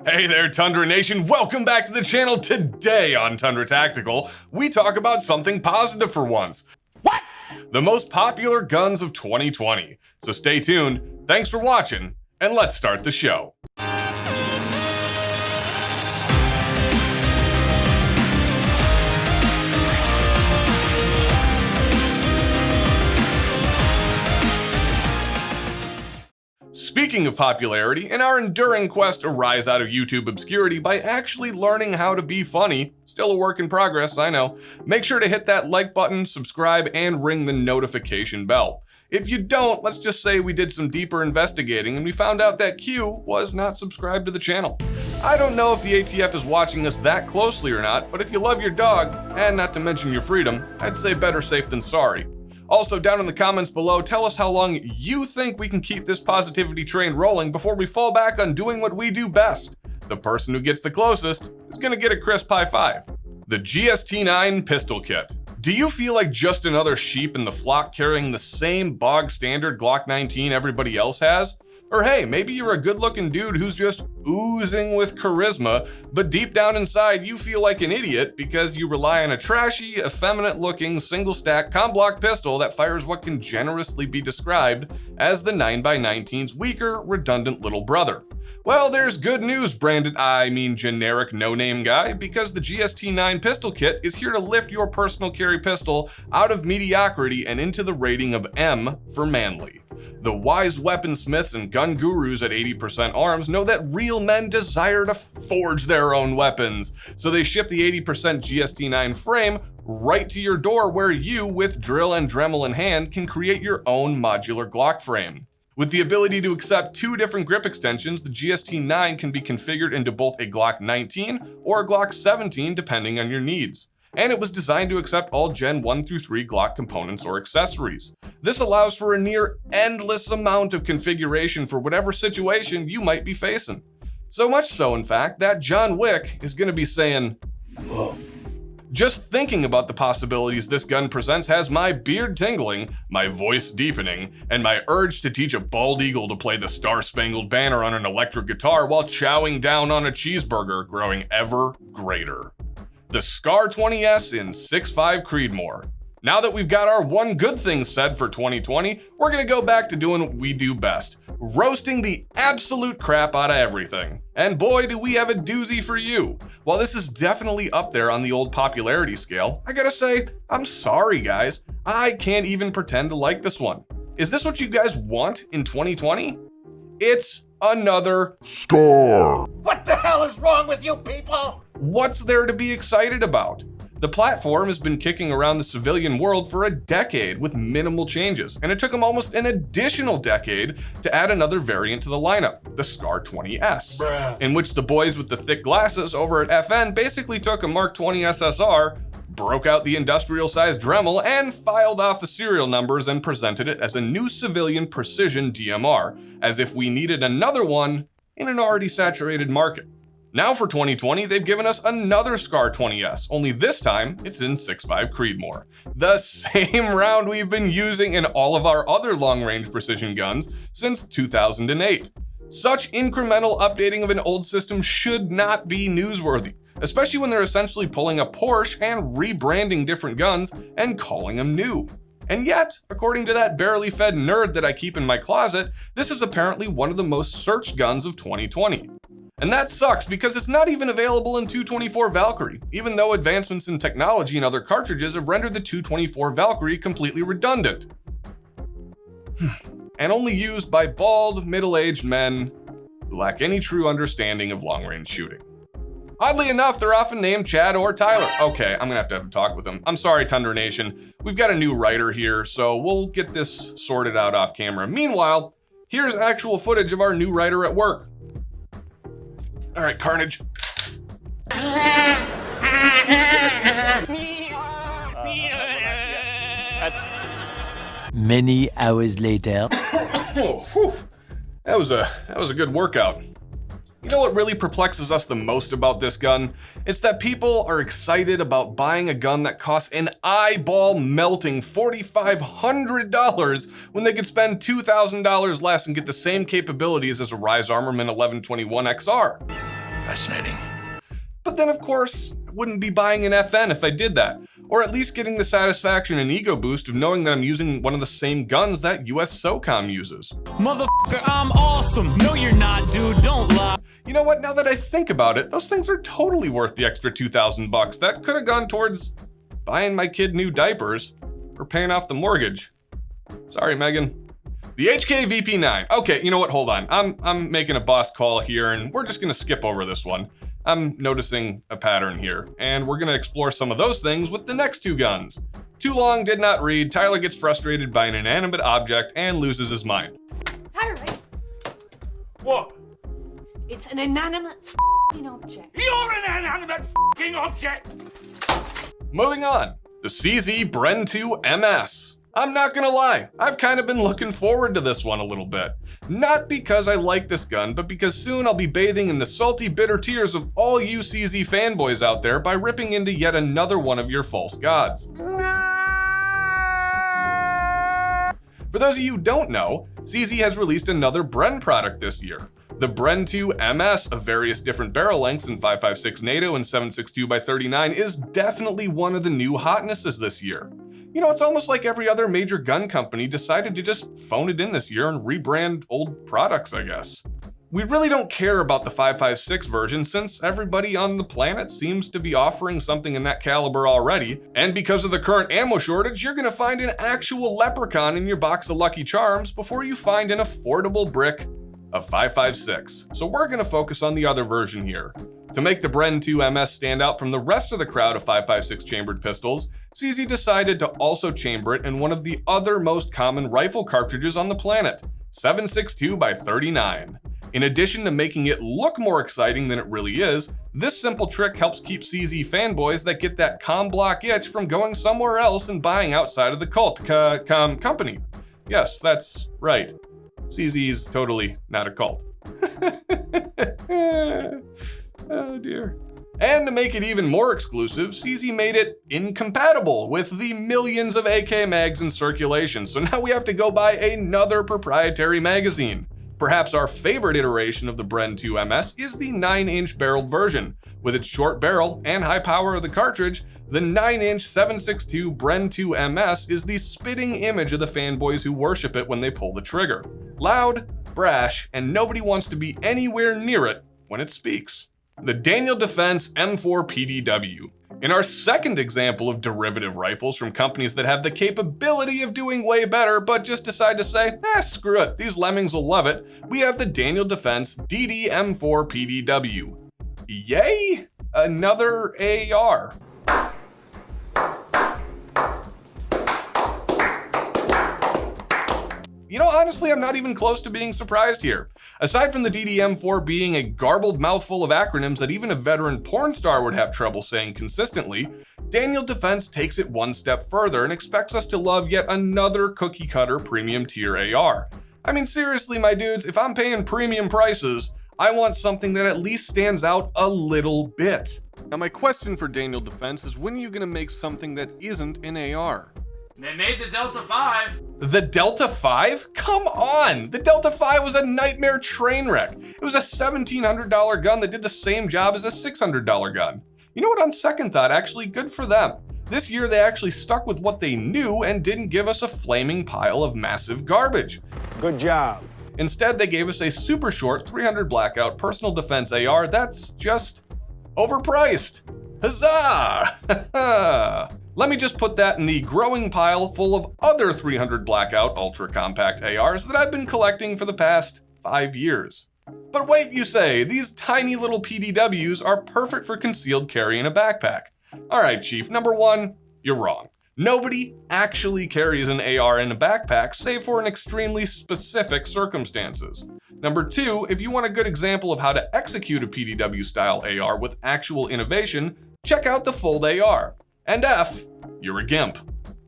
Hey there, Tundra Nation. Welcome back to the channel. Today on Tundra Tactical, we talk about something positive for once. What? The most popular guns of 2020. So stay tuned. Thanks for watching, and let's start the show. Speaking of popularity, in our enduring quest to rise out of YouTube obscurity by actually learning how to be funny, still a work in progress, I know, make sure to hit that like button, subscribe, and ring the notification bell. If you don't, let's just say we did some deeper investigating and we found out that Q was not subscribed to the channel. I don't know if the ATF is watching us that closely or not, but if you love your dog, and not to mention your freedom, I'd say better safe than sorry. Also, down in the comments below, tell us how long you think we can keep this positivity train rolling before we fall back on doing what we do best. The person who gets the closest is gonna get a crisp high five. The GST-9 pistol kit. Do you feel like just another sheep in the flock carrying the same bog standard Glock 19 everybody else has? Or hey, maybe you're a good-looking dude who's just oozing with charisma, but deep down inside you feel like an idiot because you rely on a trashy, effeminate-looking, single-stack com-block pistol that fires what can generously be described as the 9x19's weaker, redundant little brother. Well, there's good news, generic no-name guy, because the GST-9 pistol kit is here to lift your personal carry pistol out of mediocrity and into the rating of M for manly. The wise weaponsmiths and gun gurus at 80% Arms know that real men desire to forge their own weapons, so they ship the 80% GST-9 frame right to your door where you, with drill and Dremel in hand, can create your own modular Glock frame. With the ability to accept two different grip extensions, the GST-9 can be configured into both a Glock 19 or a Glock 17 depending on your needs. And it was designed to accept all Gen 1 through 3 Glock components or accessories. This allows for a near endless amount of configuration for whatever situation you might be facing. So much so, in fact, that John Wick is going to be saying, whoa. Just thinking about the possibilities this gun presents has my beard tingling, my voice deepening, and my urge to teach a bald eagle to play the Star-Spangled Banner on an electric guitar while chowing down on a cheeseburger growing ever greater. The SCAR 20S in 6.5 Creedmoor. Now that we've got our one good thing said for 2020, we're gonna go back to doing what we do best, roasting the absolute crap out of everything. And boy, do we have a doozy for you. While this is definitely up there on the old popularity scale, I gotta say, I'm sorry guys, I can't even pretend to like this one. Is this what you guys want in 2020? It's another SCAR. What the hell is wrong with you people? What's there to be excited about? The platform has been kicking around the civilian world for a decade with minimal changes, and it took them almost an additional decade to add another variant to the lineup, the SCAR 20S, in which the boys with the thick glasses over at FN basically took a Mark 20 SSR, broke out the industrial-sized Dremel, and filed off the serial numbers and presented it as a new civilian precision DMR, as if we needed another one in an already saturated market. Now for 2020, they've given us another SCAR 20S, only this time it's in 6.5 Creedmoor. The same round we've been using in all of our other long-range precision guns since 2008. Such incremental updating of an old system should not be newsworthy, especially when they're essentially pulling a Porsche and rebranding different guns and calling them new. And yet, according to that barely fed nerd that I keep in my closet, this is apparently one of the most searched guns of 2020. And that sucks because it's not even available in 224 Valkyrie, even though advancements in technology and other cartridges have rendered the 224 Valkyrie completely redundant. And only used by bald, middle-aged men who lack any true understanding of long-range shooting. Oddly enough, they're often named Chad or Tyler. Okay, I'm gonna have to have a talk with them. I'm sorry, Tundra Nation. We've got a new writer here, so we'll get this sorted out off camera. Meanwhile, here's actual footage of our new writer at work. All right, Carnage. Many hours later. That was a good workout. You know what really perplexes us the most about this gun? It's that people are excited about buying a gun that costs an eyeball-melting $4,500 when they could spend $2,000 less and get the same capabilities as a Rise Armament 1121 XR. Fascinating. But then, of course, I wouldn't be buying an FN if I did that, or at least getting the satisfaction and ego boost of knowing that I'm using one of the same guns that US SOCOM uses. Motherfucker, I'm awesome. No, you're not, dude. Don't lie. You know what? Now that I think about it, those things are totally worth the extra $2,000 that could have gone towards buying my kid new diapers or paying off the mortgage. Sorry, Megan. The HK VP9. Okay, you know what? Hold on. I'm making a boss call here, and we're just gonna skip over this one. I'm noticing a pattern here, and we're gonna explore some of those things with the next two guns. Too long, did not read. Tyler gets frustrated by an inanimate object and loses his mind. Harry, What? it's an inanimate f***ing object. You're an inanimate f***ing object! Moving on, the CZ Bren 2 MS. I'm not gonna lie, I've kind of been looking forward to this one a little bit. Not because I like this gun, but because soon I'll be bathing in the salty, bitter tears of all you CZ fanboys out there by ripping into yet another one of your false gods. For those of you who don't know, CZ has released another Bren product this year. The Bren 2 MS of various different barrel lengths in 5.56 NATO and 7.62x39 is definitely one of the new hotnesses this year. You know, it's almost like every other major gun company decided to just phone it in this year and rebrand old products, I guess. We really don't care about the 5.56 version since everybody on the planet seems to be offering something in that caliber already, and because of the current ammo shortage, you're gonna find an actual leprechaun in your box of Lucky Charms before you find an affordable brick of 5.56. So we're gonna focus on the other version here. To make the Bren 2 MS stand out from the rest of the crowd of 5.56 chambered pistols, CZ decided to also chamber it in one of the other most common rifle cartridges on the planet, 7.62x39. In addition to making it look more exciting than it really is, this simple trick helps keep CZ fanboys that get that comm block itch from going somewhere else and buying outside of the cult company. Yes, that's right. CZ's totally not a cult. Oh dear. And to make it even more exclusive, CZ made it incompatible with the millions of AK mags in circulation, so now we have to go buy another proprietary magazine. Perhaps our favorite iteration of the Bren 2 MS is the 9-inch barreled version. With its short barrel and high power of the cartridge, the 9-inch 7.62 Bren 2 MS is the spitting image of the fanboys who worship it when they pull the trigger. Loud, brash, and nobody wants to be anywhere near it when it speaks. The Daniel Defense M4 PDW. In our second example of derivative rifles from companies that have the capability of doing way better but just decide to say, screw it, these lemmings will love it, we have the Daniel Defense DD M4 PDW. Yay! Another AR. You know, honestly, I'm not even close to being surprised here. Aside from the DDM4 being a garbled mouthful of acronyms that even a veteran porn star would have trouble saying consistently, Daniel Defense takes it one step further and expects us to love yet another cookie cutter premium tier AR. I mean, seriously, my dudes, if I'm paying premium prices, I want something that at least stands out a little bit. Now, my question for Daniel Defense is, when are you gonna make something that isn't an AR? They made the Delta 5. The Delta 5? Come on! The Delta 5 was a nightmare train wreck. It was a $1,700 gun that did the same job as a $600 gun. You know what, on second thought, actually good for them. This year they actually stuck with what they knew and didn't give us a flaming pile of massive garbage. Good job. Instead, they gave us a super short 300 Blackout personal defense AR that's just overpriced. Huzzah! Let me just put that in the growing pile full of other 300 Blackout ultra compact ARs that I've been collecting for the past 5 years. But wait, you say, these tiny little PDWs are perfect for concealed carry in a backpack. Alright, Chief, number one, you're wrong. Nobody actually carries an AR in a backpack save for in extremely specific circumstances. Number two, if you want a good example of how to execute a PDW style AR with actual innovation, check out the Fold AR. And F, you're a gimp.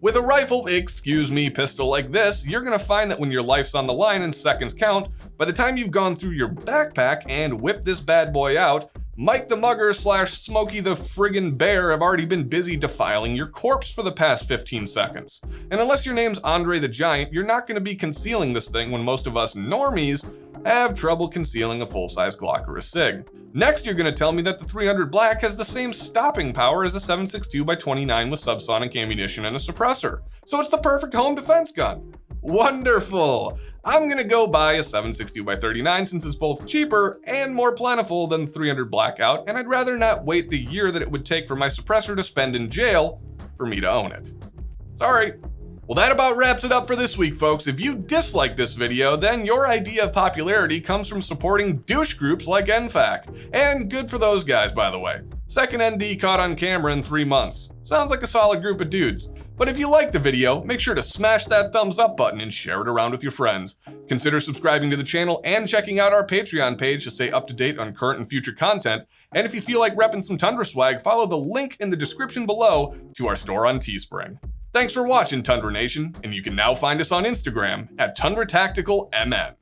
With a rifle, pistol like this, you're gonna find that when your life's on the line and seconds count, by the time you've gone through your backpack and whipped this bad boy out, Mike the Mugger / Smokey the friggin' Bear have already been busy defiling your corpse for the past 15 seconds. And unless your name's Andre the Giant, you're not going to be concealing this thing when most of us normies have trouble concealing a full-size Glock or a SIG. Next, you're going to tell me that the 300 Black has the same stopping power as a 7.62x29 with subsonic ammunition and a suppressor. So it's the perfect home defense gun. Wonderful! I'm gonna go buy a 7.62x39 since it's both cheaper and more plentiful than the 300 Blackout, and I'd rather not wait the year that it would take for my suppressor to spend in jail for me to own it. Sorry. Well, that about wraps it up for this week, folks. If you dislike this video, then your idea of popularity comes from supporting douche groups like NFAC. And good for those guys, by the way. Second ND caught on camera in 3 months. Sounds like a solid group of dudes. But if you like the video, make sure to smash that thumbs up button and share it around with your friends. Consider subscribing to the channel and checking out our Patreon page to stay up to date on current and future content. And if you feel like repping some Tundra swag, follow the link in the description below to our store on Teespring. Thanks for watching, Tundra Nation, and you can now find us on Instagram at TundraTacticalMN.